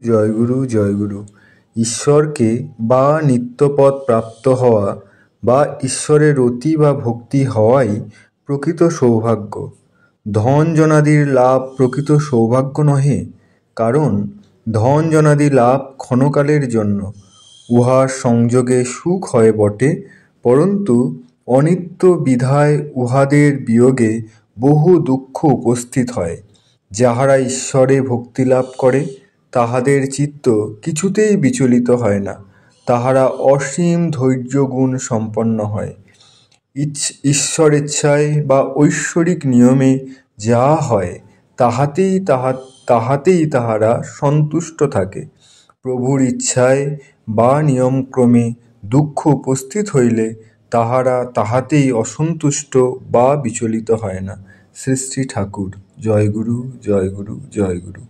জয়গুরু জয়গুরু। ঈশ্বরকে বা নিত্যপদ প্রাপ্ত হওয়া বা ঈশ্বরের রতি বা ভক্তি হওয়াই প্রকৃত সৌভাগ্য। ধন জনাদির লাভ প্রকৃত সৌভাগ্য নহে, কারণ ধন জনাদি লাভ ক্ষণকালের জন্য, উহার সংযোগে সুখ হয় বটে, পরন্তু অনিত্য বিধায় উহাদের বিয়োগে বহু দুঃখ উপস্থিত হয়। যাহারা ঈশ্বরে ভক্তিলাভ করে তাহাদের চিত্ত কিছুতেই বিচলিত হয় না, তাহারা অসীম ধৈর্যগুণ সম্পন্ন হয়। ঈশ্বরেচ্ছায় বা ঐশ্বরিক নিয়মে যা হয় তাহাতেই তাহারা সন্তুষ্ট থাকে। প্রভুর ইচ্ছায় বা নিয়মক্রমে দুঃখ উপস্থিত হইলে তাহারা তাহাতেই অসন্তুষ্ট বা বিচলিত হয় না। শ্রী শ্রী ঠাকুর। জয়গুরু জয়গুরু জয়গুরু।